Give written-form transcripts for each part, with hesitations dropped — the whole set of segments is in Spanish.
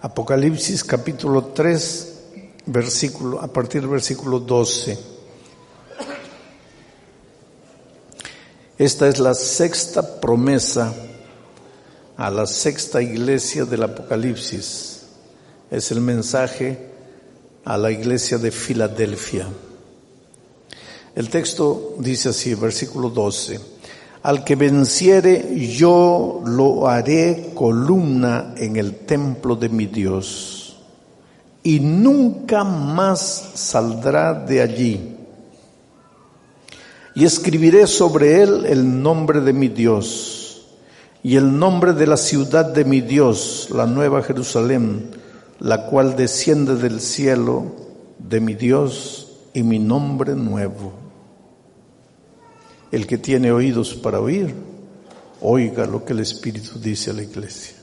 Apocalipsis capítulo 3, a partir del versículo 12. Esta es la sexta promesa a la sexta iglesia del Apocalipsis. Es el mensaje a la iglesia de Filadelfia. El texto dice así, versículo 12: al que venciere, yo lo haré columna en el templo de mi Dios, y nunca más saldrá de allí. Y escribiré sobre él el nombre de mi Dios, y el nombre de la ciudad de mi Dios, la nueva Jerusalén, la cual desciende del cielo de mi Dios, y mi nombre nuevo. El que tiene oídos para oír, oiga lo que el Espíritu dice a la iglesia.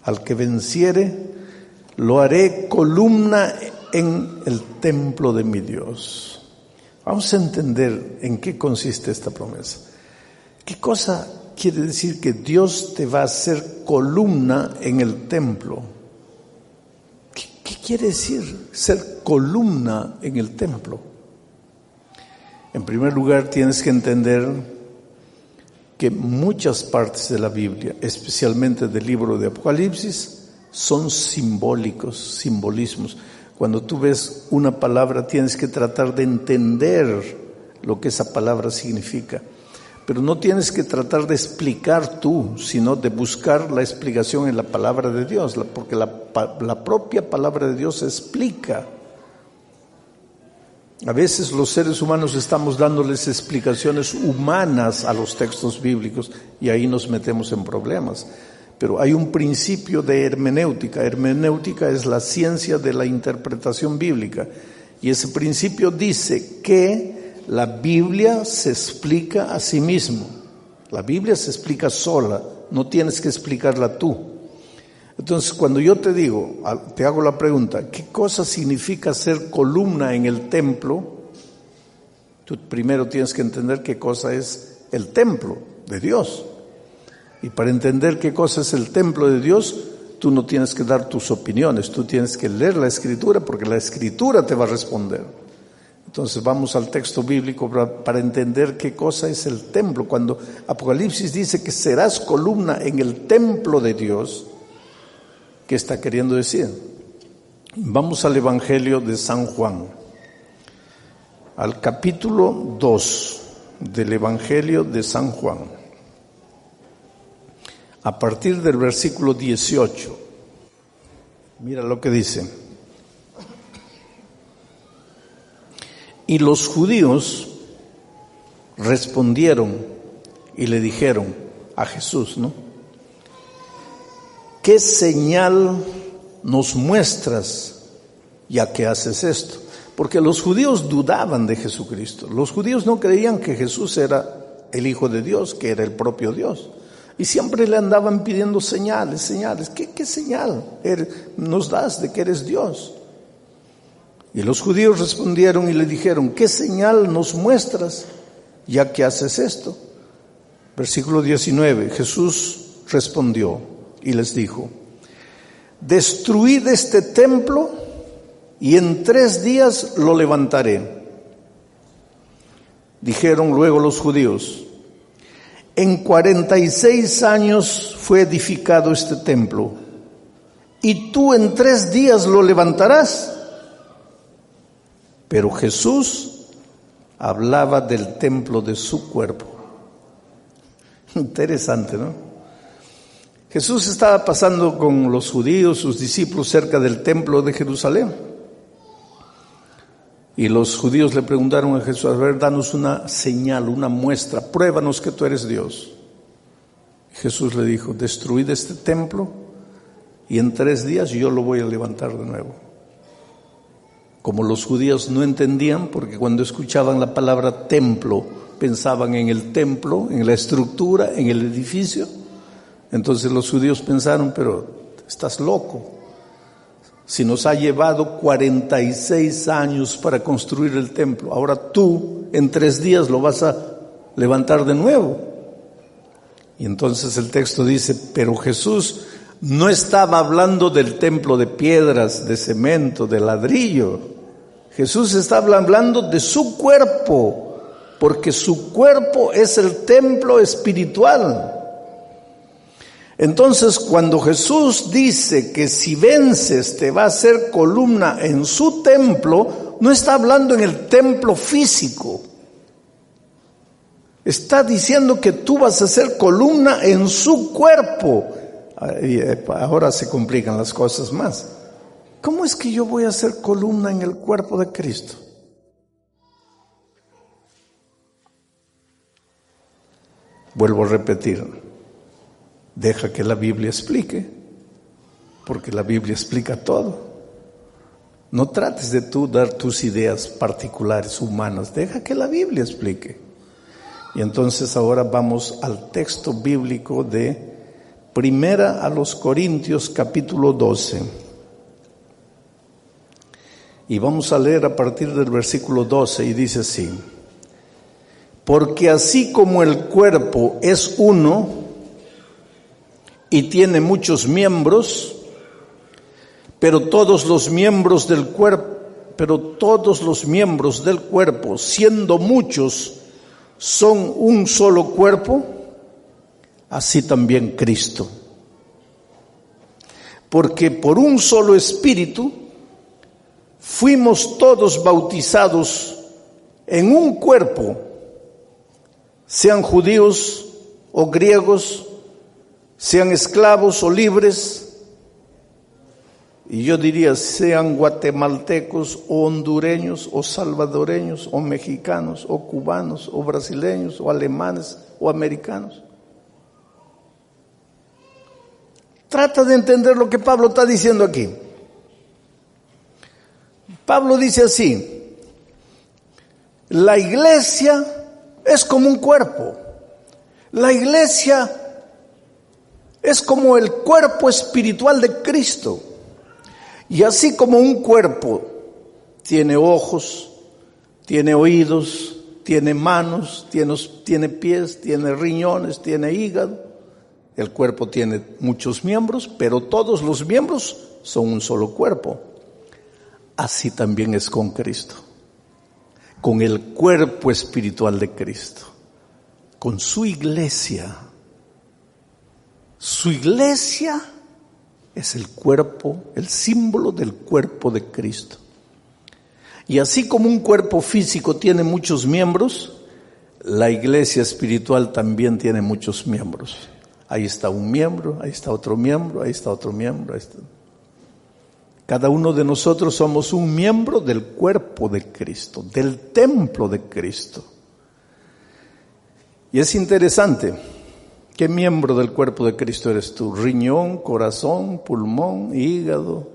Al que venciere, lo haré columna en el templo de mi Dios. Vamos a entender en qué consiste esta promesa. ¿Qué cosa quiere decir que Dios te va a hacer columna en el templo? ¿Qué quiere decir ser columna en el templo? En primer lugar, tienes que entender que muchas partes de la Biblia, especialmente del libro de Apocalipsis, son simbolismos. Cuando tú ves una palabra, tienes que tratar de entender lo que esa palabra significa. Pero no tienes que tratar de explicar tú, sino de buscar la explicación en la palabra de Dios, porque la propia palabra de Dios explica. A veces los seres humanos estamos dándoles explicaciones humanas a los textos bíblicos y ahí nos metemos en problemas. Pero hay un principio de hermenéutica. Hermenéutica es la ciencia de la interpretación bíblica. Y ese principio dice que la Biblia se explica a sí mismo. La Biblia se explica sola, no tienes que explicarla tú. Entonces, cuando yo te digo, te hago la pregunta, ¿qué cosa significa ser columna en el templo? Tú primero tienes que entender qué cosa es el templo de Dios. Y para entender qué cosa es el templo de Dios, tú no tienes que dar tus opiniones, tú tienes que leer la Escritura, porque la Escritura te va a responder. Entonces vamos al texto bíblico para entender qué cosa es el templo. Cuando Apocalipsis dice que serás columna en el templo de Dios, ¿qué está queriendo decir? Vamos al Evangelio de San Juan, al capítulo 2 del Evangelio de San Juan, a partir del versículo 18. Mira lo que dice. Y los judíos respondieron y le dijeron a Jesús, ¿no? ¿Qué señal nos muestras ya que haces esto? Porque los judíos dudaban de Jesucristo. Los judíos no creían que Jesús era el Hijo de Dios, que era el propio Dios. Y siempre le andaban pidiendo señales. ¿Qué señal nos das de que eres Dios? Y los judíos respondieron y le dijeron, ¿qué señal nos muestras ya que haces esto? Versículo 19, Jesús respondió y les dijo, destruid este templo y en 3 días lo levantaré. Dijeron luego los judíos, en 46 años fue edificado este templo, y tú en 3 días lo levantarás. Pero Jesús hablaba del templo de su cuerpo. Interesante, ¿no? Jesús estaba pasando con los judíos, sus discípulos, cerca del templo de Jerusalén. Y los judíos le preguntaron a Jesús, a ver, danos una señal, una muestra, pruébanos que tú eres Dios. Jesús le dijo, destruid este templo y en 3 días yo lo voy a levantar de nuevo. Como los judíos no entendían, porque cuando escuchaban la palabra templo, pensaban en el templo, en la estructura, en el edificio. Entonces los judíos pensaron, pero estás loco. Si nos ha llevado 46 años para construir el templo, ahora tú en 3 días lo vas a levantar de nuevo. Y entonces el texto dice, pero Jesús no estaba hablando del templo de piedras, de cemento, de ladrillo. Jesús estaba hablando de su cuerpo, porque su cuerpo es el templo espiritual. Entonces, cuando Jesús dice que si vences te va a hacer columna en su templo, no está hablando en el templo físico. Está diciendo que tú vas a ser columna en su cuerpo. Ahora se complican las cosas más. ¿Cómo es que yo voy a ser columna en el cuerpo de Cristo? Vuelvo a repetir. Deja que la Biblia explique, porque la Biblia explica todo. No trates de tú dar tus ideas particulares, humanas. Deja que la Biblia explique. Y entonces ahora vamos al texto bíblico de Primera a los Corintios capítulo 12. Y vamos a leer a partir del versículo 12 y dice así: porque así como el cuerpo es uno y tiene muchos miembros, pero todos los miembros del cuerpo, siendo muchos, son un solo cuerpo, así también Cristo. Porque por un solo espíritu fuimos todos bautizados en un cuerpo, sean judíos o griegos, sean esclavos o libres, y yo diría sean guatemaltecos o hondureños o salvadoreños o mexicanos o cubanos o brasileños o alemanes o americanos. Trata de entender lo que Pablo está diciendo aquí. Pablo dice así: la iglesia es como un cuerpo. La iglesia es como el cuerpo espiritual de Cristo. Y así como un cuerpo tiene ojos, tiene oídos, tiene manos, tiene pies, tiene riñones, tiene hígado. El cuerpo tiene muchos miembros, pero todos los miembros son un solo cuerpo. Así también es con Cristo, con el cuerpo espiritual de Cristo, con su iglesia. Su iglesia es el cuerpo, el símbolo del cuerpo de Cristo. Y así como un cuerpo físico tiene muchos miembros, la iglesia espiritual también tiene muchos miembros. Ahí está un miembro, ahí está otro miembro, ahí está otro miembro. Ahí está. Cada uno de nosotros somos un miembro del cuerpo de Cristo, del templo de Cristo. Y es interesante. ¿Qué miembro del cuerpo de Cristo eres tú? Riñón, corazón, pulmón, hígado.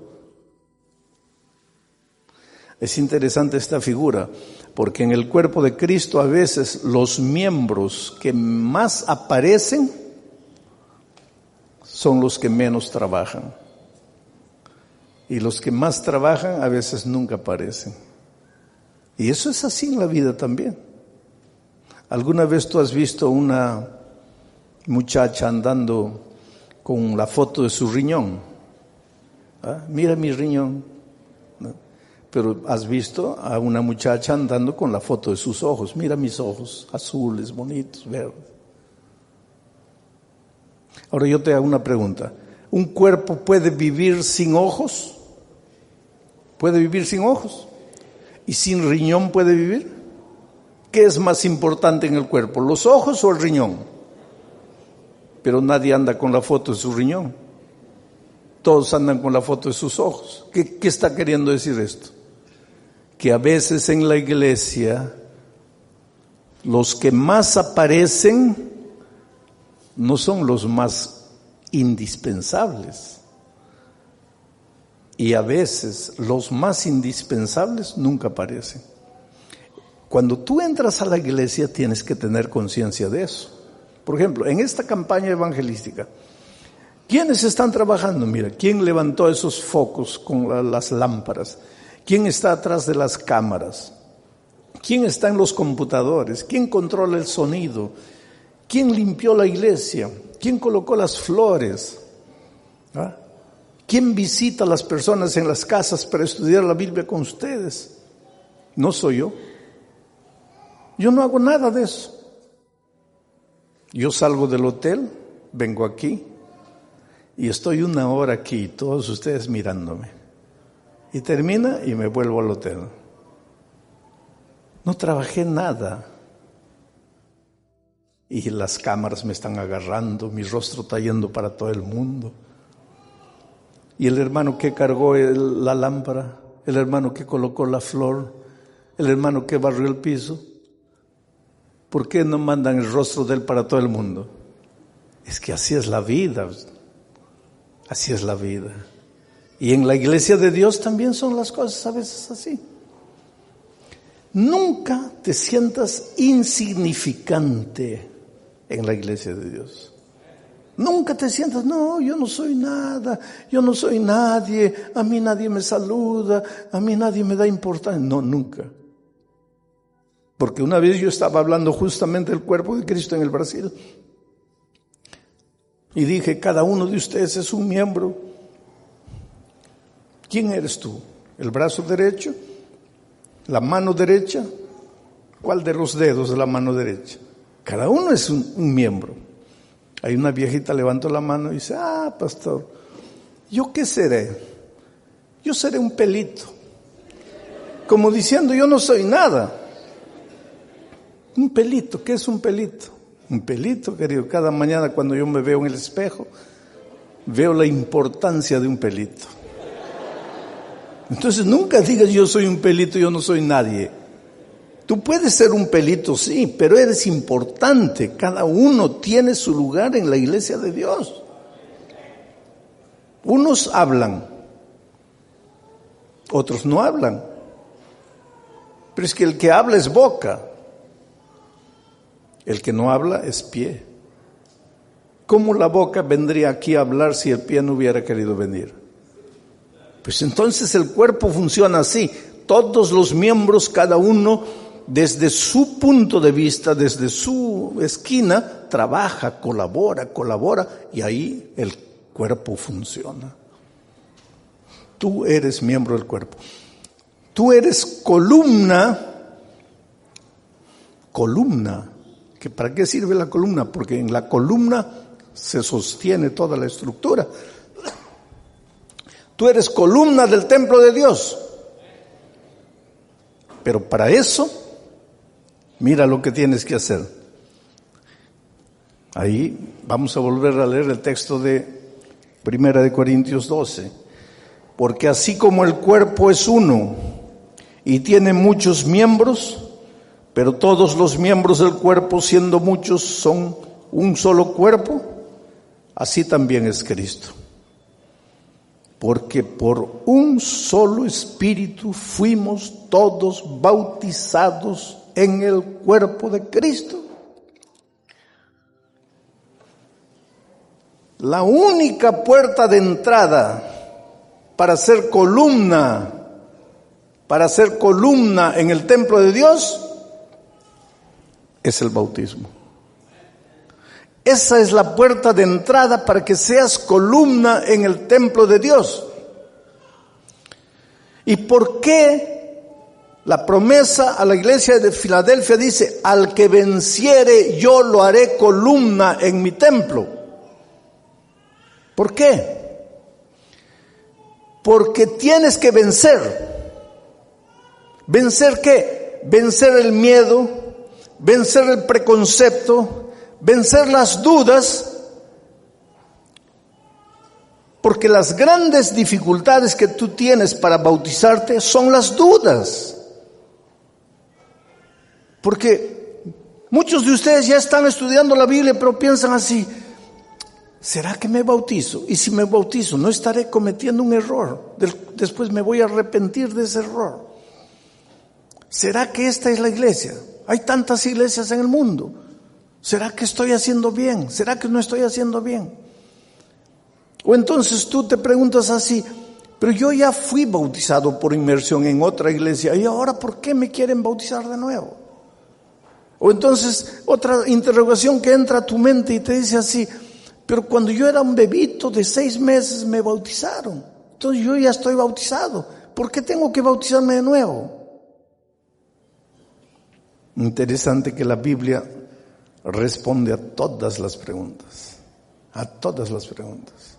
Es interesante esta figura, porque en el cuerpo de Cristo a veces los miembros que más aparecen son los que menos trabajan. Y los que más trabajan a veces nunca aparecen. Y eso es así en la vida también. ¿Alguna vez tú has visto una muchacha andando con la foto de su riñón? ¿Ah? Mira mi riñón. ¿No? Pero has visto a una muchacha andando con la foto de sus ojos. Mira mis ojos, azules, bonitos, verdes. Ahora yo te hago una pregunta. ¿Un cuerpo puede vivir sin ojos? ¿Puede vivir sin ojos? ¿Y sin riñón puede vivir? ¿Qué es más importante en el cuerpo, los ojos o el riñón? Pero nadie anda con la foto de su riñón. Todos andan con la foto de sus ojos. ¿Qué está queriendo decir esto? Que a veces en la iglesia los que más aparecen no son los más indispensables. Y a veces los más indispensables nunca aparecen. Cuando tú entras a la iglesia tienes que tener conciencia de eso. Por ejemplo, en esta campaña evangelística, ¿quiénes están trabajando? Mira, ¿quién levantó esos focos con las lámparas? ¿Quién está atrás de las cámaras? ¿Quién está en los computadores? ¿Quién controla el sonido? ¿Quién limpió la iglesia? ¿Quién colocó las flores? ¿Ah? ¿Quién visita a las personas en las casas para estudiar la Biblia con ustedes? No soy yo. Yo no hago nada de eso. Yo salgo del hotel, vengo aquí y estoy 1 hora aquí, todos ustedes mirándome. Y termina y me vuelvo al hotel. No trabajé nada. Y las cámaras me están agarrando, mi rostro está yendo para todo el mundo. Y el hermano que cargó la lámpara, el hermano que colocó la flor, el hermano que barrió el piso, ¿por qué no mandan el rostro de él para todo el mundo? Es que así es la vida, así es la vida. Y en la iglesia de Dios también son las cosas a veces así. Nunca te sientas insignificante en la iglesia de Dios. Nunca te sientas, no, yo no soy nada, yo no soy nadie, a mí nadie me saluda, a mí nadie me da importancia. No, nunca. Porque una vez yo estaba hablando justamente del cuerpo de Cristo en el Brasil y dije, cada uno de ustedes es un miembro. ¿Quién eres tú? ¿El brazo derecho? ¿La mano derecha? ¿Cuál de los dedos de la mano derecha? Cada uno es un miembro. Hay una viejita levantó la mano y dice, pastor, ¿yo qué seré? Yo seré un pelito. Como diciendo, yo no soy nada. Un pelito, ¿qué es un pelito? Un pelito, querido. Cada mañana cuando yo me veo en el espejo, veo la importancia de un pelito. Entonces nunca digas yo soy un pelito, yo no soy nadie. Tú puedes ser un pelito, sí, pero eres importante. Cada uno tiene su lugar en la iglesia de Dios. Unos hablan, otros no hablan. Pero es que el que habla es boca. El que no habla es pie. ¿Cómo la boca vendría aquí a hablar si el pie no hubiera querido venir? Pues entonces el cuerpo funciona así. Todos los miembros, cada uno desde su punto de vista, desde su esquina, trabaja, colabora y ahí el cuerpo funciona. Tú eres miembro del cuerpo. Tú eres columna. ¿Para qué sirve la columna? Porque en la columna se sostiene toda la estructura. Tú eres columna del templo de Dios. Pero para eso, mira lo que tienes que hacer. Ahí vamos a volver a leer el texto de 1 Corintios 12. Porque así como el cuerpo es uno y tiene muchos miembros, pero todos los miembros del cuerpo, siendo muchos, son un solo cuerpo, así también es Cristo. Porque por un solo espíritu fuimos todos bautizados en el cuerpo de Cristo. La única puerta de entrada para ser columna en el templo de Dios es el bautismo. Esa es la puerta de entrada para que seas columna en el templo de Dios. ¿Y por qué la promesa a la iglesia de Filadelfia dice, al que venciere yo lo haré columna en mi templo? ¿Por qué? Porque tienes que vencer. ¿Vencer qué? Vencer el miedo, vencer el preconcepto, vencer las dudas, porque las grandes dificultades que tú tienes para bautizarte son las dudas. Porque muchos de ustedes ya están estudiando la Biblia, pero piensan así, ¿será que me bautizo? Y si me bautizo, ¿no estaré cometiendo un error? Después me voy a arrepentir de ese error. ¿Será que esta es la iglesia? Hay tantas iglesias en el mundo. ¿Será que estoy haciendo bien? ¿Será que no estoy haciendo bien? O entonces tú te preguntas así, pero yo ya fui bautizado por inmersión en otra iglesia, ¿y ahora por qué me quieren bautizar de nuevo? O entonces otra interrogación que entra a tu mente y te dice así, Pero cuando yo era un bebito de 6 meses me bautizaron. Entonces yo ya estoy bautizado. ¿Por qué tengo que bautizarme de nuevo? Interesante que la Biblia responde a todas las preguntas. A todas las preguntas.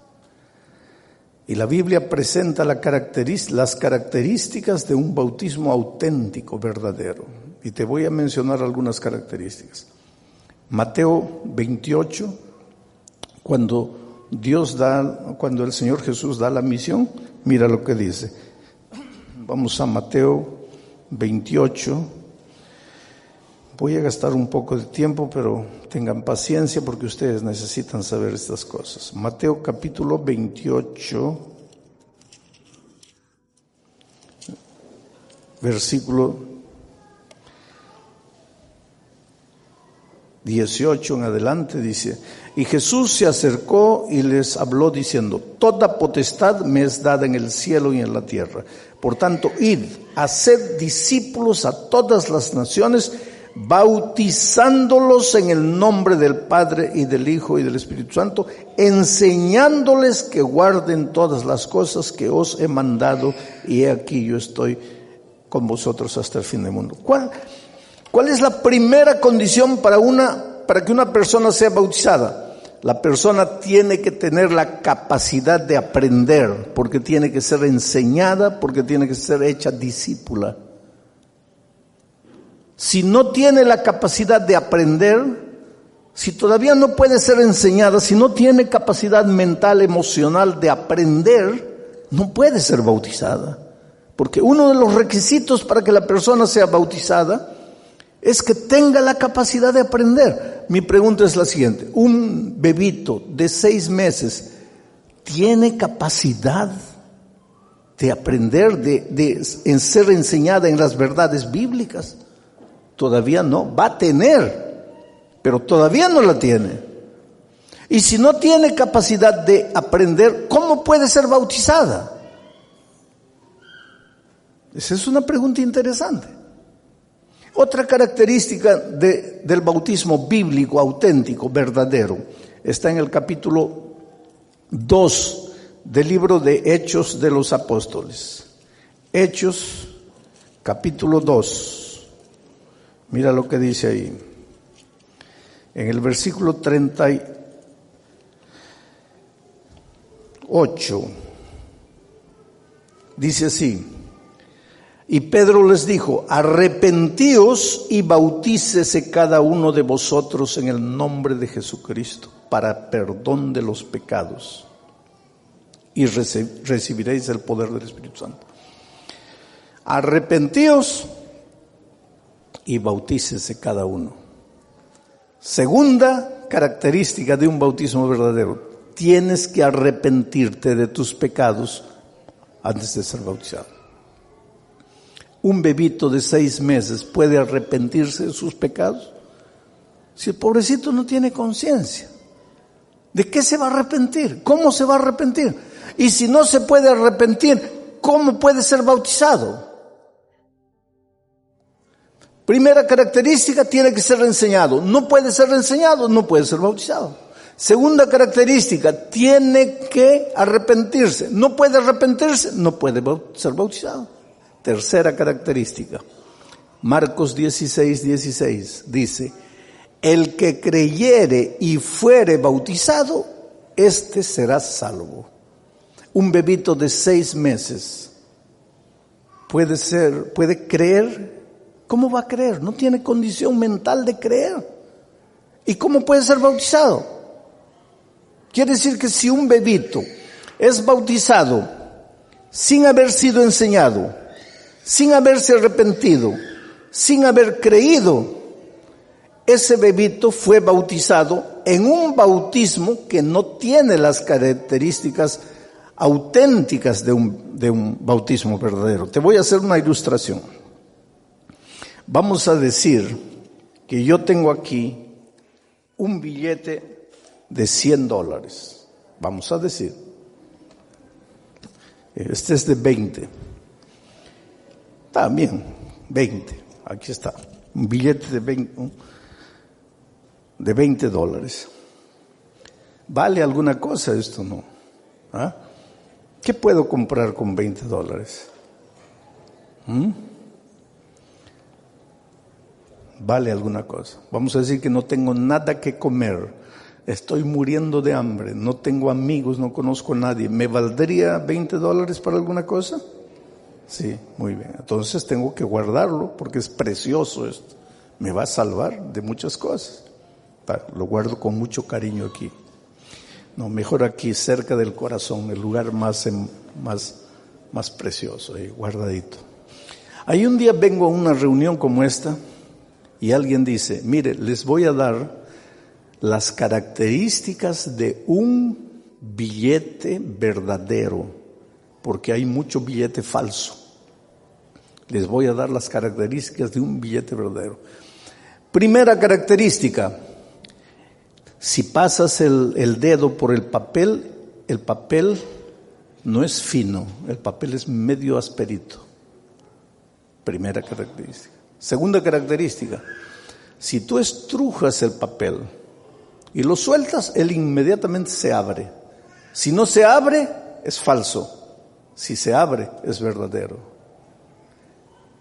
Y la Biblia presenta las características de un bautismo auténtico, verdadero. Y te voy a mencionar algunas características. Mateo 28, cuando el Señor Jesús da la misión, mira lo que dice. Vamos a Mateo 28. Voy a gastar un poco de tiempo, pero tengan paciencia porque ustedes necesitan saber estas cosas. Mateo capítulo 28, versículo 18 en adelante dice: y Jesús se acercó y les habló diciendo: toda potestad me es dada en el cielo y en la tierra. Por tanto, id, haced discípulos a todas las naciones, bautizándolos en el nombre del Padre y del Hijo y del Espíritu Santo, enseñándoles que guarden todas las cosas que os he mandado, y he aquí yo estoy con vosotros hasta el fin del mundo. ¿Cuál es la primera condición para que una persona sea bautizada? La persona tiene que tener la capacidad de aprender, porque tiene que ser enseñada, porque tiene que ser hecha discípula. Si no tiene la capacidad de aprender, si todavía no puede ser enseñada, si no tiene capacidad mental, emocional de aprender, no puede ser bautizada. Porque uno de los requisitos para que la persona sea bautizada es que tenga la capacidad de aprender. Mi pregunta es la siguiente: ¿un bebito de 6 meses tiene capacidad de aprender, de ser enseñada en las verdades bíblicas? Todavía no, va a tener, pero todavía no la tiene. Y si no tiene capacidad de aprender, ¿cómo puede ser bautizada? Esa es una pregunta interesante. Otra característica del bautismo bíblico, auténtico, verdadero, está en el capítulo 2 del libro de Hechos de los Apóstoles. Hechos, capítulo 2. Mira lo que dice ahí. En el versículo 38, dice así: y Pedro les dijo: arrepentíos y bautícese cada uno de vosotros en el nombre de Jesucristo para perdón de los pecados, y recibiréis el poder del Espíritu Santo. Arrepentíos y bautícese cada uno. Segunda característica de un bautismo verdadero: tienes que arrepentirte de tus pecados antes de ser bautizado. Un bebito de 6 meses puede arrepentirse de sus pecados. Si el pobrecito no tiene conciencia, ¿de qué se va a arrepentir? ¿Cómo se va a arrepentir? Y si no se puede arrepentir, ¿cómo puede ser bautizado? Primera característica: tiene que ser enseñado. No puede ser enseñado, no puede ser bautizado. Segunda característica: tiene que arrepentirse. No puede arrepentirse, no puede ser bautizado. Tercera característica: Marcos 16:16 dice: el que creyere y fuere bautizado, este será salvo. Un bebito de 6 meses puede creer. ¿Cómo va a creer? No tiene condición mental de creer. ¿Y cómo puede ser bautizado? Quiere decir que si un bebito es bautizado sin haber sido enseñado, sin haberse arrepentido, sin haber creído, ese bebito fue bautizado en un bautismo que no tiene las características auténticas de un bautismo verdadero. Te voy a hacer una ilustración. Vamos a decir que yo tengo aquí un billete de $100. Vamos a decir. Este es de 20. También, 20. Aquí está. Un billete de $20. ¿Vale alguna cosa esto? No. ¿Ah? ¿Qué puedo comprar con $20? ¿Vale alguna cosa? Vamos a decir que no tengo nada que comer, estoy muriendo de hambre, no tengo amigos, no conozco a nadie. ¿Me valdría $20 para alguna cosa? Sí, muy bien. Entonces tengo que guardarlo porque es precioso esto. Me va a salvar de muchas cosas. Lo guardo con mucho cariño aquí. No, mejor aquí, cerca del corazón, el lugar más precioso, ahí, guardadito. Ahí un día vengo a una reunión como esta y alguien dice, mire, les voy a dar las características de un billete verdadero, porque hay mucho billete falso. Les voy a dar las características de un billete verdadero. Primera característica, si pasas el dedo por el papel no es fino, el papel es medio asperito. Primera característica. Segunda característica, si tú estrujas el papel y lo sueltas, él inmediatamente se abre. Si no se abre, es falso. Si se abre, es verdadero.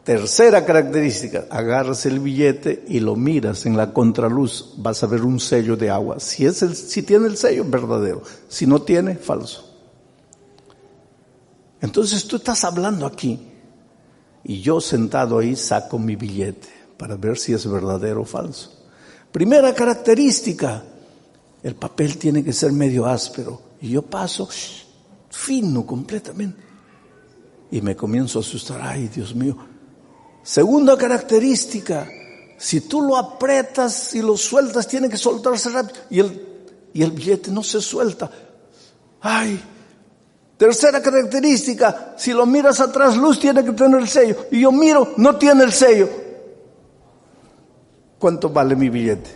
Tercera característica, agarras el billete y lo miras en la contraluz, vas a ver un sello de agua. Si tiene el sello, verdadero. Si no tiene, falso. Entonces tú estás hablando aquí y yo sentado ahí saco mi billete para ver si es verdadero o falso. Primera característica, el papel tiene que ser medio áspero y yo paso fino completamente y me comienzo a asustar. Ay, Dios mío. Segunda característica, si tú lo aprietas y lo sueltas, tiene que soltarse rápido y el billete no se suelta. Ay. Tercera característica, si lo miras atrás, luz tiene que tener el sello. Y yo miro, no tiene el sello. ¿Cuánto vale mi billete?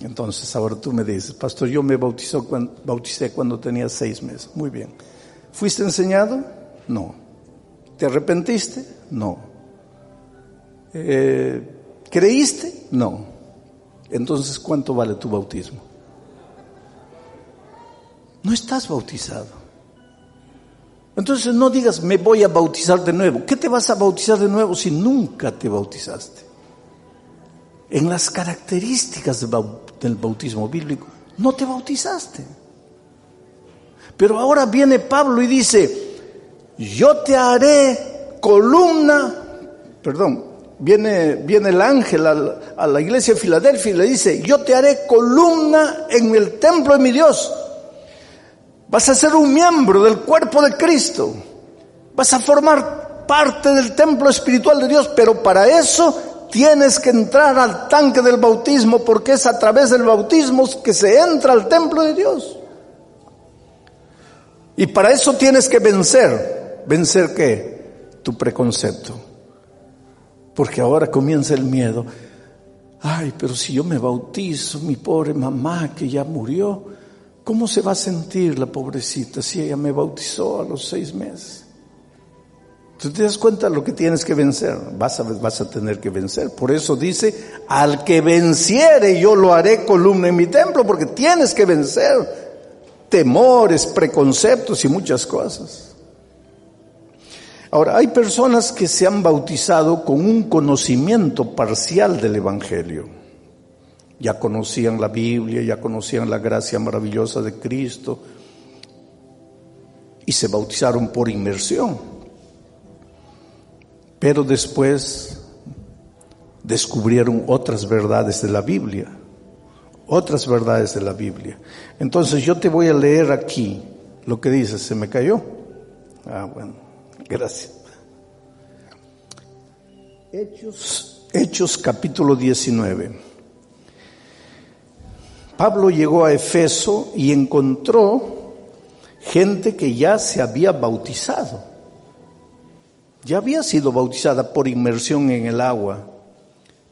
Entonces ahora tú me dices, pastor, yo me bauticé cuando tenía 6 meses. Muy bien. ¿Fuiste enseñado? No. ¿Te arrepentiste? No. ¿Creíste? No. Entonces, ¿cuánto vale tu bautismo? No estás bautizado. Entonces no digas, me voy a bautizar de nuevo. ¿Qué te vas a bautizar de nuevo si nunca te bautizaste? En las características del bautismo bíblico, no te bautizaste. Pero ahora viene Pablo y dice, yo te haré columna, viene el ángel a la iglesia de Filadelfia y le dice, yo te haré columna en el templo de mi Dios. Vas a ser un miembro del cuerpo de Cristo. Vas a formar parte del templo espiritual de Dios, pero para eso tienes que entrar al tanque del bautismo, porque es a través del bautismo que se entra al templo de Dios. Y para eso tienes que vencer. ¿Vencer qué? Tu preconcepto. Porque ahora comienza el miedo. Ay, pero si yo me bautizo, mi pobre mamá que ya murió, ¿cómo se va a sentir la pobrecita si ella me bautizó a los 6 meses? ¿Tú te das cuenta de lo que tienes que vencer? Vas a tener que vencer. Por eso dice, al que venciere yo lo haré columna en mi templo, porque tienes que vencer temores, preconceptos y muchas cosas. Ahora, hay personas que se han bautizado con un conocimiento parcial del Evangelio. Ya conocían la Biblia, ya conocían la gracia maravillosa de Cristo y se bautizaron por inmersión. Pero después descubrieron otras verdades de la Biblia, Entonces yo te voy a leer aquí lo que dice. ¿Se me cayó? Bueno, gracias. Hechos capítulo 19. Pablo llegó a Efeso y encontró gente que ya se había bautizado. Ya había sido bautizada por inmersión en el agua,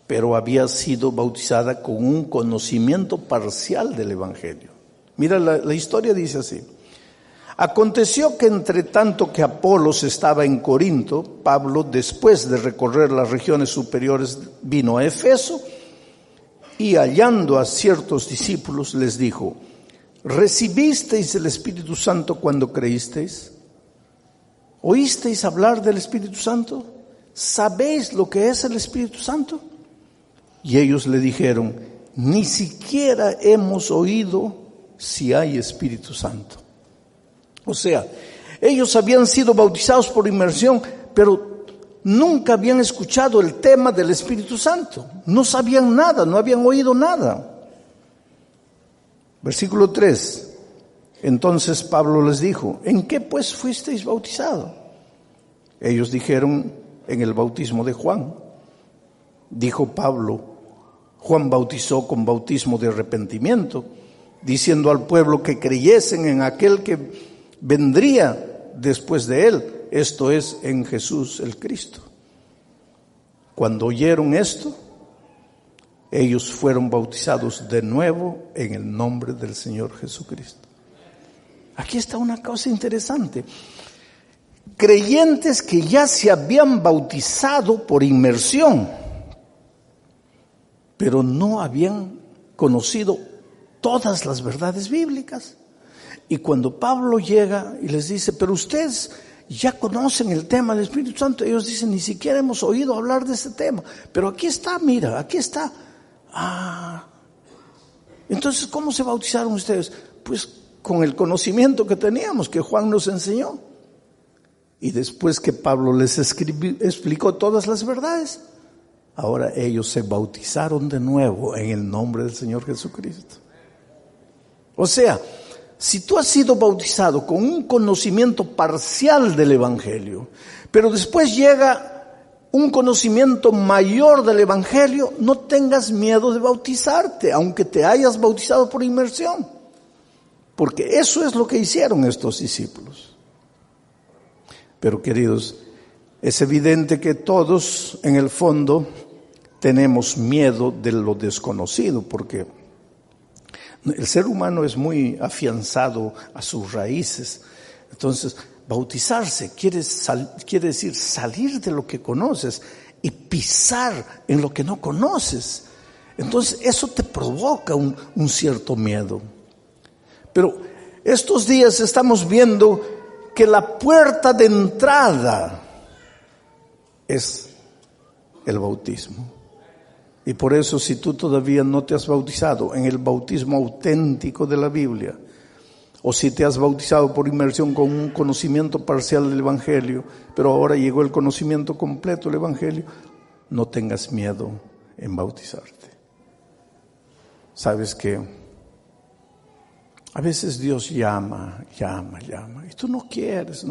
pero había sido bautizada con un conocimiento parcial del Evangelio. Mira, la historia dice así. Aconteció que entre tanto que Apolos estaba en Corinto, Pablo, después de recorrer las regiones superiores, vino a Efeso Y hallando a ciertos discípulos les dijo: ¿recibisteis el Espíritu Santo cuando creísteis? ¿Oísteis hablar del Espíritu Santo? ¿Sabéis lo que es el Espíritu Santo? Y ellos le dijeron: ni siquiera hemos oído si hay Espíritu Santo. O sea, ellos habían sido bautizados por inmersión, pero nunca habían escuchado el tema del Espíritu Santo. No sabían nada, no habían oído nada. Versículo 3. Entonces Pablo les dijo: ¿en qué pues fuisteis bautizados? Ellos dijeron: en el bautismo de Juan. Dijo Pablo: Juan bautizó con bautismo de arrepentimiento, diciendo al pueblo que creyesen en aquel que vendría después de él, esto es, en Jesús el Cristo. Cuando oyeron esto, ellos fueron bautizados de nuevo en el nombre del Señor Jesucristo. Aquí está una cosa interesante. Creyentes que ya se habían bautizado por inmersión, pero no habían conocido todas las verdades bíblicas. Y cuando Pablo llega y les dice: pero ustedes ya conocen el tema del Espíritu Santo, ellos dicen: ni siquiera hemos oído hablar de este tema, pero aquí está, mira, aquí está. Entonces, ¿cómo se bautizaron ustedes? Pues con el conocimiento que teníamos, que Juan nos enseñó. Y después que Pablo les explicó todas las verdades, ahora ellos se bautizaron de nuevo en el nombre del Señor Jesucristo. O sea, si tú has sido bautizado con un conocimiento parcial del Evangelio, pero después llega un conocimiento mayor del Evangelio, no tengas miedo de bautizarte, aunque te hayas bautizado por inmersión. Porque eso es lo que hicieron estos discípulos. Pero queridos, es evidente que todos en el fondo tenemos miedo de lo desconocido, porque el ser humano es muy afianzado a sus raíces. Entonces, bautizarse quiere decir salir de lo que conoces y pisar en lo que no conoces. Entonces, eso te provoca un cierto miedo. Pero estos días estamos viendo que la puerta de entrada es el bautismo. Y por eso, si tú todavía no te has bautizado en el bautismo auténtico de la Biblia, o si te has bautizado por inmersión con un conocimiento parcial del Evangelio, pero ahora llegó el conocimiento completo del Evangelio, no tengas miedo en bautizarte. Sabes que a veces Dios llama, y tú no quieres.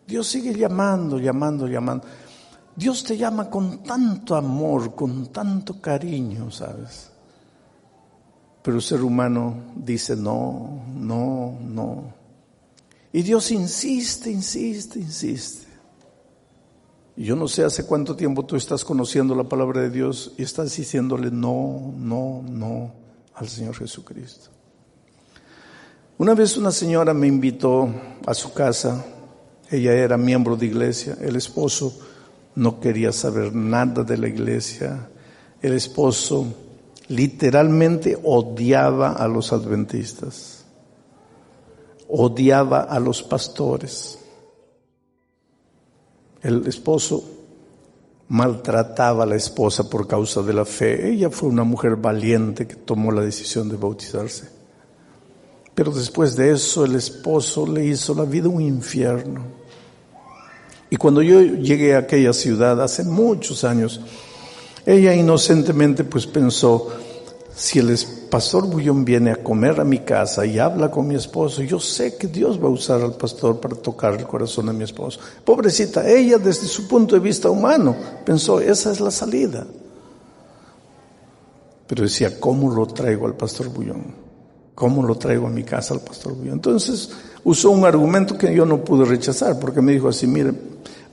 Dios sigue llamando. Dios te llama con tanto amor, con tanto cariño, ¿sabes? Pero el ser humano dice no. Y Dios insiste. Y yo no sé hace cuánto tiempo tú estás conociendo la palabra de Dios y estás diciéndole no al Señor Jesucristo. Una vez una señora me invitó a su casa. Ella era miembro de iglesia. El esposo no quería saber nada de la iglesia. El esposo literalmente odiaba a los adventistas, odiaba a los pastores. El esposo maltrataba a la esposa por causa de la fe. Ella fue una mujer valiente que tomó la decisión de bautizarse. Pero después de eso, el esposo le hizo la vida un infierno. Y cuando yo llegué a aquella ciudad hace muchos años, ella inocentemente pues pensó: si el pastor Bullón viene a comer a mi casa y habla con mi esposo, yo sé que Dios va a usar al pastor para tocar el corazón de mi esposo. Pobrecita, ella desde su punto de vista humano pensó: esa es la salida. Pero decía: ¿cómo lo traigo al pastor Bullón? ¿Cómo lo traigo a mi casa al pastor Bullón? Entonces usó un argumento que yo no pude rechazar, porque me dijo así: mire,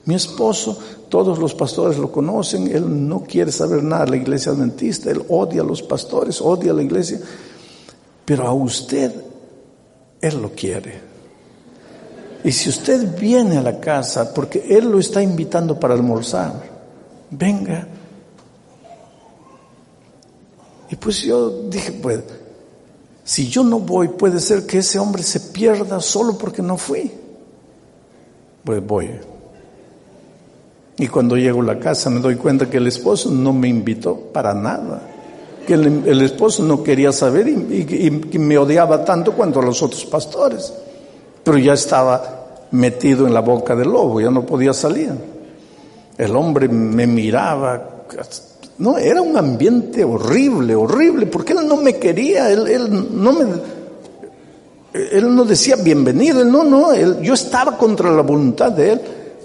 mi esposo, todos los pastores lo conocen, él no quiere saber nada de la iglesia adventista, él odia a los pastores, odia a la iglesia, pero a usted, él lo quiere. Y si usted viene a la casa, porque él lo está invitando para almorzar, venga. Y pues yo dije, pues, si yo no voy, puede ser que ese hombre se pierda solo porque no fui. Pues voy. Y cuando llego a la casa me doy cuenta que el esposo no me invitó para nada. Que el esposo no quería saber y me odiaba tanto cuanto a los otros pastores. Pero ya estaba metido en la boca del lobo, ya no podía salir. El hombre me miraba. No, era un ambiente horrible, porque él no me quería, él no decía bienvenido, yo estaba contra la voluntad de él,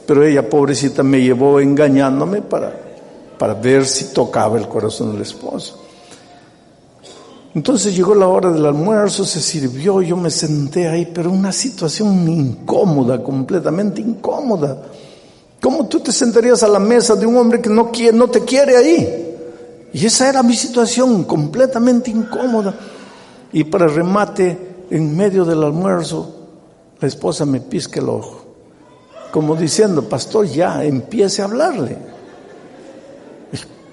pero ella, pobrecita, me llevó engañándome para ver si tocaba el corazón del esposo. Entonces llegó la hora del almuerzo, se sirvió, yo me senté ahí, pero una situación incómoda, completamente incómoda. ¿Cómo tú te sentarías a la mesa de un hombre que no te quiere ahí? Y esa era mi situación, completamente incómoda. Y para remate, en medio del almuerzo, la esposa me pisca el ojo, como diciendo, pastor, ya empiece a hablarle.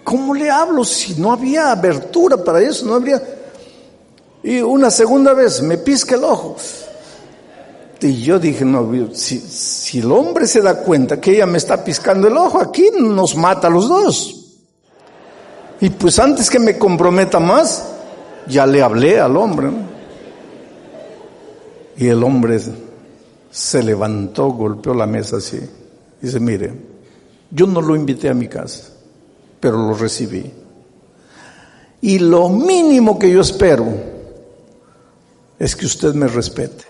¿Cómo le hablo si no había abertura para eso? No habría. Y una segunda vez me pisca el ojo. Y yo dije, no, si el hombre se da cuenta que ella me está piscando el ojo, aquí nos mata a los dos. Y pues antes que me comprometa más, ya le hablé al hombre, ¿no? Y el hombre se levantó, golpeó la mesa así. Dice, mire, yo no lo invité a mi casa, pero lo recibí. Y lo mínimo que yo espero es que usted me respete.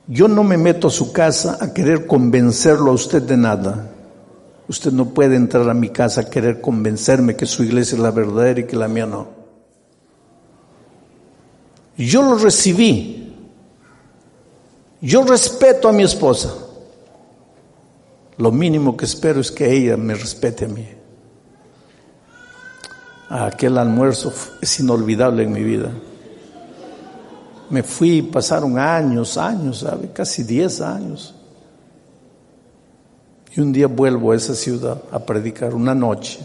Yo no me meto a su casa a querer convencerlo a usted de nada. Usted no puede entrar a mi casa a querer convencerme que su iglesia es la verdadera y que la mía no. Yo lo recibí. Yo respeto a mi esposa. Lo mínimo que espero es que ella me respete a mí. Aquel almuerzo es inolvidable en mi vida. Me fui, pasaron años, ¿sabe? Casi 10 años. Y un día vuelvo a esa ciudad a predicar, una noche.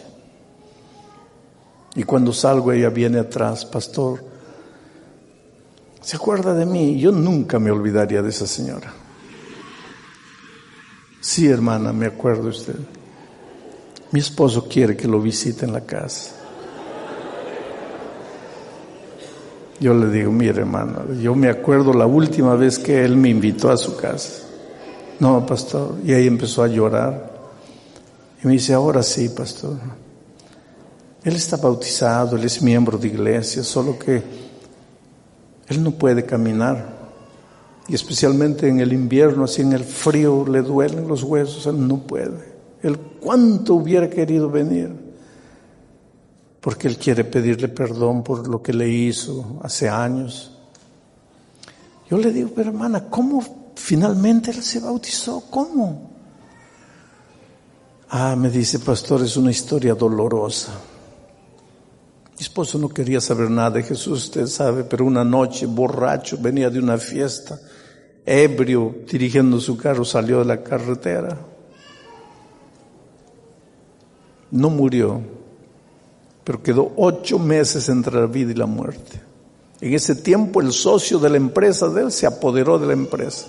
Y cuando salgo ella viene atrás, pastor, ¿se acuerda de mí? Yo nunca me olvidaría de esa señora. Sí, hermana, me acuerdo de usted. Mi esposo quiere que lo visite en la casa. Yo le digo, mire, hermano, yo me acuerdo la última vez que él me invitó a su casa. No, pastor. Y ahí empezó a llorar. Y me dice, ahora sí, pastor. Él está bautizado, él es miembro de iglesia, solo que él no puede caminar. Y especialmente en el invierno, así en el frío, le duelen los huesos, él no puede. Él cuánto hubiera querido venir. Porque él quiere pedirle perdón por lo que le hizo hace años. Yo le digo, pero hermana, ¿cómo finalmente él se bautizó? ¿Cómo? Me dice, pastor, es una historia dolorosa. Mi esposo no quería saber nada de Jesús, usted sabe, pero una noche, borracho, venía de una fiesta, ebrio, dirigiendo su carro, salió de la carretera. No murió, pero quedó 8 meses entre la vida y la muerte. En ese tiempo el socio de la empresa de él se apoderó de la empresa.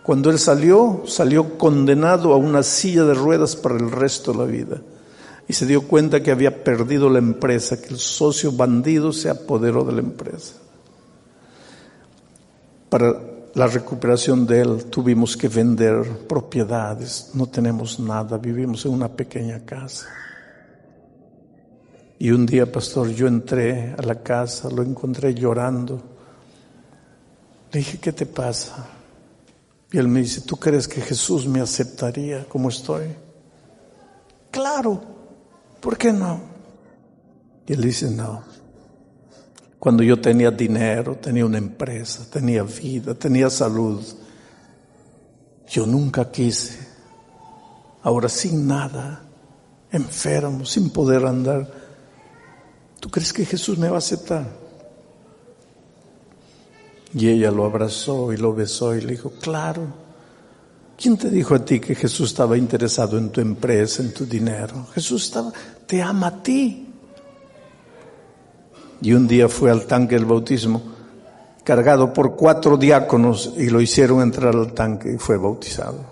Cuando él salió condenado a una silla de ruedas para el resto de la vida. Y se dio cuenta que había perdido la empresa, que el socio bandido se apoderó de la empresa. Para la recuperación de él tuvimos que vender propiedades, no tenemos nada, vivimos en una pequeña casa. Y un día, pastor, yo entré a la casa, lo encontré llorando. Le dije, ¿qué te pasa? Y él me dice, ¿tú crees que Jesús me aceptaría como estoy? Claro, ¿por qué no? Y él dice, no. Cuando yo tenía dinero, tenía una empresa, tenía vida, tenía salud, yo nunca quise. Ahora sin nada, enfermo, sin poder andar. ¿Tú crees que Jesús me va a aceptar? Y ella lo abrazó y lo besó y le dijo, claro, ¿Quién te dijo a ti que Jesús estaba interesado en tu empresa, en tu dinero? Jesús te ama a ti. Y un día fue al tanque del bautismo, cargado por 4 diáconos, y lo hicieron entrar al tanque y fue bautizado.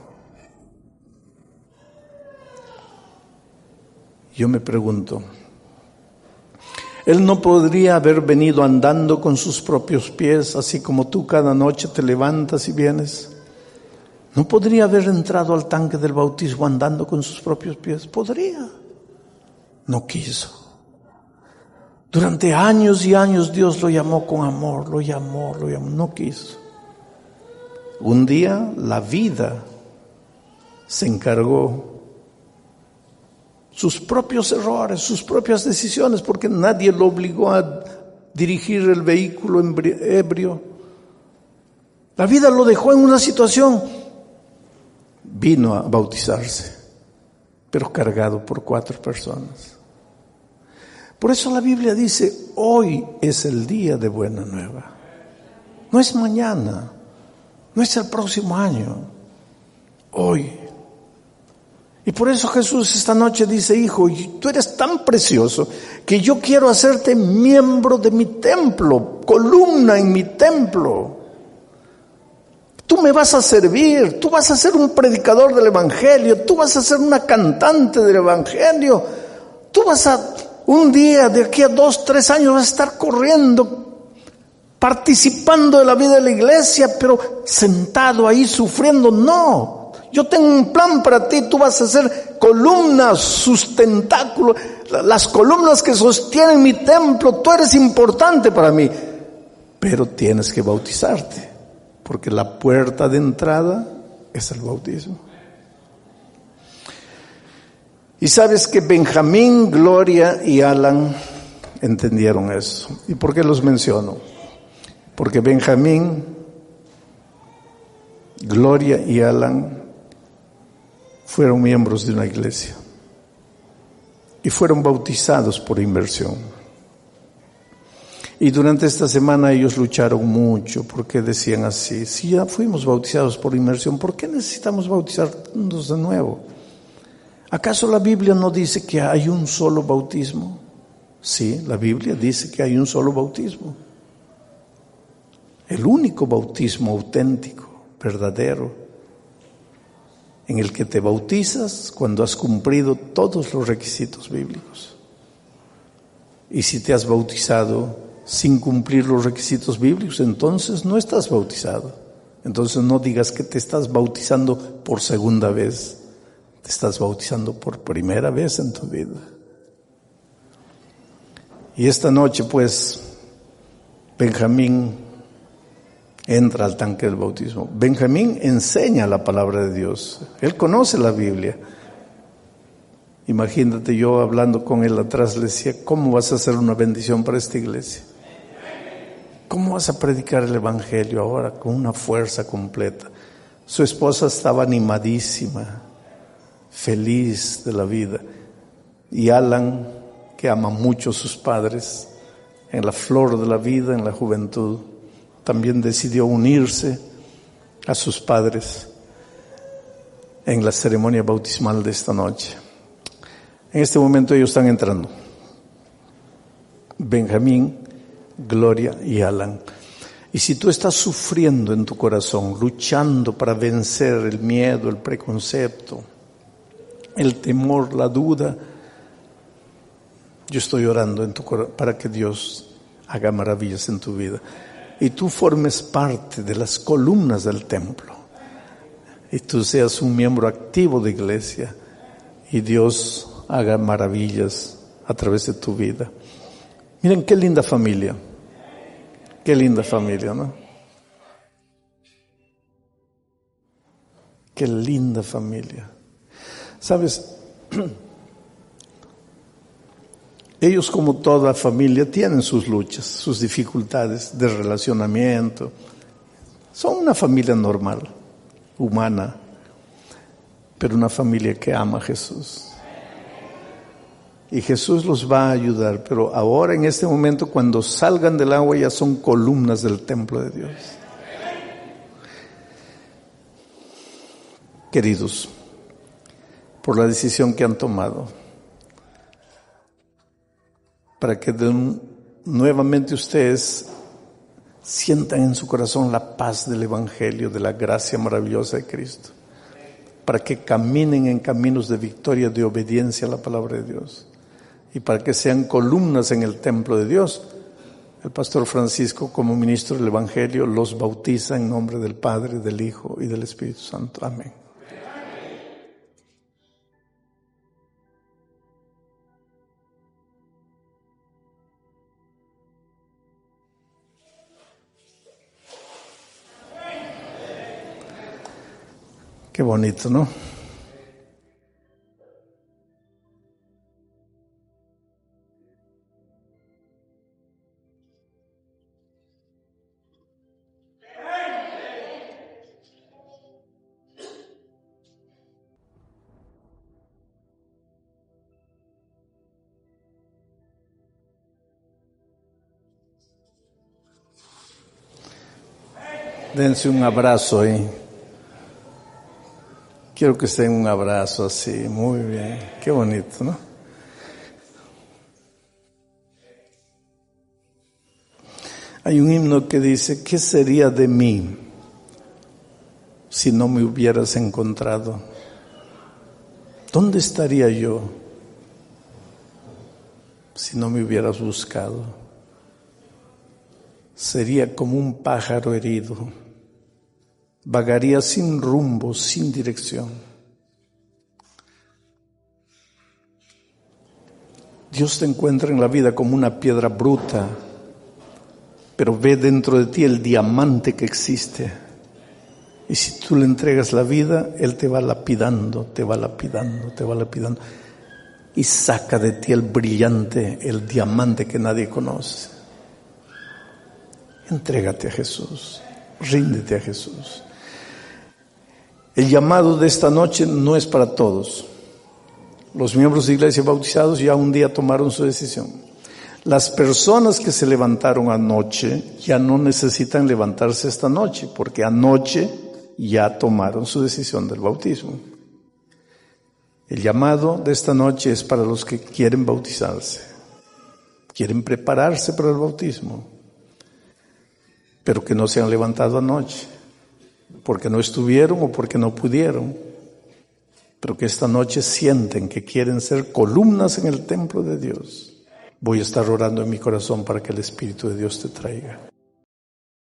Yo me pregunto, él no podría haber venido andando con sus propios pies, así como tú cada noche te levantas y vienes. ¿No podría haber entrado al tanque del bautismo andando con sus propios pies? Podría. No quiso. Durante años y años Dios lo llamó con amor, lo llamó, no quiso. Un día la vida se encargó, sus propios errores, sus propias decisiones, porque nadie lo obligó a dirigir el vehículo ebrio. La vida lo dejó en una situación. Vino a bautizarse, pero cargado por 4 personas. Por eso la Biblia dice, hoy es el día de buena nueva. No es mañana, no es el próximo año, hoy. Y por eso Jesús esta noche dice, hijo, tú eres tan precioso que yo quiero hacerte miembro de mi templo, columna en mi templo. Tú me vas a servir, tú vas a ser un predicador del Evangelio, tú vas a ser una cantante del Evangelio, tú vas a, un día, de aquí a 2, 3 años, vas a estar corriendo, participando de la vida de la iglesia, pero sentado ahí sufriendo. No, yo tengo un plan para ti, tú vas a ser columnas, sustentáculo, las columnas que sostienen mi templo, tú eres importante para mí, pero tienes que bautizarte. Porque la puerta de entrada es el bautismo. Y sabes que Benjamín, Gloria y Alan entendieron eso. ¿Y por qué los menciono? Porque Benjamín, Gloria y Alan fueron miembros de una iglesia y fueron bautizados por inmersión. Y durante esta semana ellos lucharon mucho porque decían así, si ya fuimos bautizados por inmersión, ¿por qué necesitamos bautizarnos de nuevo? ¿Acaso la Biblia no dice que hay un solo bautismo? Sí, la Biblia dice que hay un solo bautismo. El único bautismo auténtico, verdadero, en el que te bautizas cuando has cumplido todos los requisitos bíblicos. Y si te has bautizado sin cumplir los requisitos bíblicos, entonces no estás bautizado. Entonces no digas que te estás bautizando por segunda vez. Te estás bautizando por primera vez en tu vida. Y esta noche, pues, Benjamín entra al tanque del bautismo. Benjamín enseña la palabra de Dios. Él conoce la Biblia. Imagínate, yo hablando con él atrás, le decía, ¿cómo vas a hacer una bendición para esta iglesia? ¿Cómo vas a predicar el Evangelio ahora con una fuerza completa? Su esposa estaba animadísima, feliz de la vida. Y Alan, que ama mucho a sus padres, en la flor de la vida, en la juventud, también decidió unirse a sus padres en la ceremonia bautismal de esta noche. En este momento ellos están entrando. Benjamín, Gloria y Alan. Y si tú estás sufriendo en tu corazón, luchando para vencer el miedo, el preconcepto, el temor, la duda, yo estoy orando en tu corazón para que Dios haga maravillas en tu vida. Y tú formes parte de las columnas del templo. Y tú seas un miembro activo de iglesia. Y Dios haga maravillas a través de tu vida. Miren qué linda familia. Qué linda familia, ¿no? Qué linda familia. ¿Sabes? Ellos, como toda familia, tienen sus luchas, sus dificultades de relacionamiento. Son una familia normal, humana, pero una familia que ama a Jesús. Y Jesús los va a ayudar, pero ahora en este momento cuando salgan del agua ya son columnas del templo de Dios. queridos, por la decisión que han tomado, para que nuevamente ustedes sientan en su corazón la paz del Evangelio, de la gracia maravillosa de Cristo, para que caminen en caminos de victoria, de obediencia a la palabra de Dios, y para que sean columnas en el templo de Dios. El pastor Francisco, como ministro del Evangelio, los bautiza en nombre del Padre, del Hijo y del Espíritu Santo. Amén. Qué bonito, ¿no? Dense un abrazo ahí. Quiero que se den un abrazo así, muy bien. Qué bonito, ¿no? Hay un himno que dice: ¿qué sería de mí si no me hubieras encontrado? ¿Dónde estaría yo si no me hubieras buscado? Sería como un pájaro herido, vagaría sin rumbo, sin dirección. Dios te encuentra en la vida como una piedra bruta, pero ve dentro de ti el diamante que existe. Y si tú le entregas la vida, Él te va lapidando, te va lapidando, te va lapidando. Y saca de ti el brillante, el diamante que nadie conoce. Entrégate a Jesús, ríndete a Jesús. El llamado de esta noche no es para todos. Los miembros de iglesia bautizados ya un día tomaron su decisión. Las personas que se levantaron anoche ya no necesitan levantarse esta noche, porque anoche ya tomaron su decisión del bautismo. El llamado de esta noche es para los que quieren bautizarse, quieren prepararse para el bautismo, pero que no se han levantado anoche, porque no estuvieron o porque no pudieron, pero que esta noche sienten que quieren ser columnas en el templo de Dios. Voy a estar orando en mi corazón para que el Espíritu de Dios te traiga.